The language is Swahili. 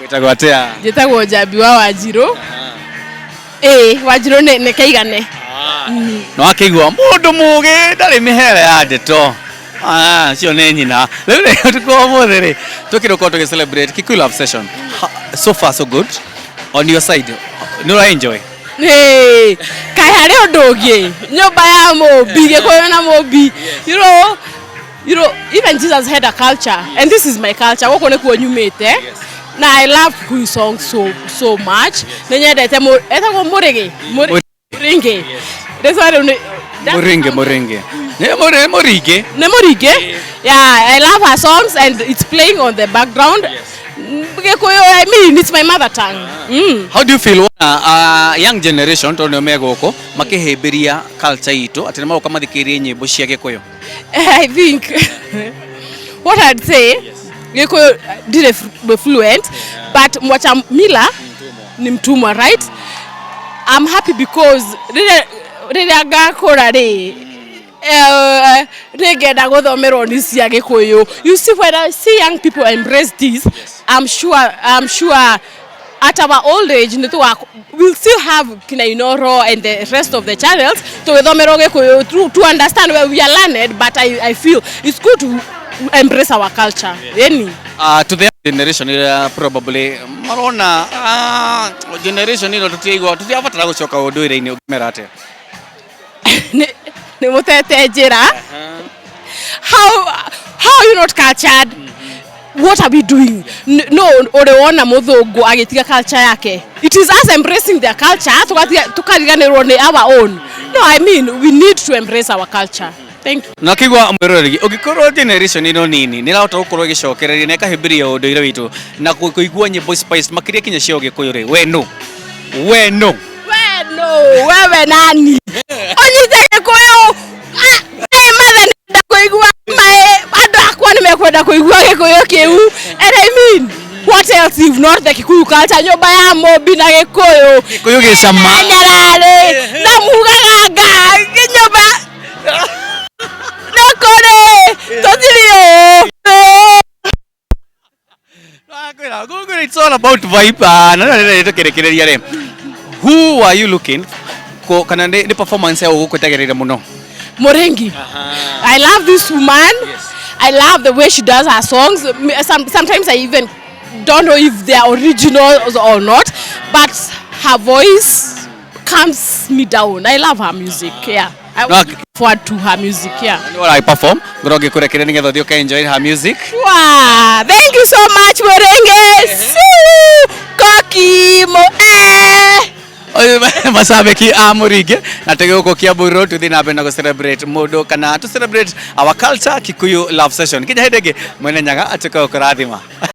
Witagwo atia? Njĩtagwo Njambi wa Wanjiru. Wanjiru nĩ Kaigane. No akĩigua mũndũ mũgĩ ndarĩ mĩhere ya ndeto. Cio nĩ nyina. Rĩu nĩ tukũ ũmũthĩ rĩ tũkĩrũka tũgĩ-celebrate Kikuyu Love Session. So far so good. On your side, no enjoy. Kai harĩ ũndũ ũngĩ nyũmba ya Mũmbi Gĩkũyũ na Mũmbi. You know, even Jesus had a culture, and this is my culture. Gũkũ nĩkuo nyumĩte. Na I love Kikuyu songs so much. Nĩnyendete etagwo mũrĩgĩ. Mũrĩngĩ. Mũrĩngĩ. Nĩ mũrĩngĩ? Yeah, I love her songs and it's playing on the background. Gĩkũyũ, I mean, it's my mother tongue. How do you feel when young generation tondũ me gũkũ makĩhĩmbĩria culture itũ atĩ nĩmagoka mathikĩrĩrie nyĩmbo cia Gĩkũyũ? I think what I'd say, Gĩkũyũ did fluent, but mwacha mila ni mtumwa, right? I'm happy because rĩrĩa ngakũra rĩ nĩngenda gũthomerwo nĩ cia Gĩkũyũ. You see, when I see young people embrace this, I'm sure at our old age we'll still have Kina Inoro and the rest of the channels to understand where we are learned, but I feel it's good to embrace our culture. To the generation probably marona generation tutiabatara gũcoka ũndũire-inĩ ũngĩmera atĩa? Nĩ mũtete njĩra. How you not cultured? What are we doing? No, oreona mũthũngũ agĩtiga culture yake. It is us embracing their culture tukariganĩrwo nĩ our own. No, I mean, we need to embrace our culture. Thank you. Na kĩgwa mũroreri ũngĩkorwo generation ĩno nini nĩrahota gũkorwo ĩgĩcokereria na ĩkahĩmbĩria ũndũire witũ na kũigua nyĩmbo spice makĩria kinya cio Gĩkũyũ rĩ we no wewe nani onyite Gĩkũyũ mathe nĩenda kũigua andũ akwa nĩmekwenda kũigua Gĩkũyũ kĩu. And I mean, what else if not the Kikuyu culture? Nyũmba ya Mũmbi na Gĩkũyũ gĩcama na mugaga nyũmba it's all about vibe. Who are you looking kana nĩ performance ya ũgũkwĩtagĩrĩra mũno? Mũrĩngĩ. I love this woman. Yes. I love the way she does her songs. Sometimes I even don't know if they are originals or not, but her voice calms me down. I love her music. Yeah. I look forward to her music. Yeah. What I perform, ngoge kurekereria nĩgetha ũthiĩ ũka-enjoy her music. Wow, thank you so much Mũrĩngĩ. Kokimo. Mashabiki a Mũrĩngĩ na tũgĩũkũ Kiambu Road tũthiĩ na mbere na gũ-celebrate mũndũ kana to celebrate our culture Kikuyu Love Session. Kinya hĩndĩ ĩngĩ mwene Nyaga atuĩke gũkũrathima.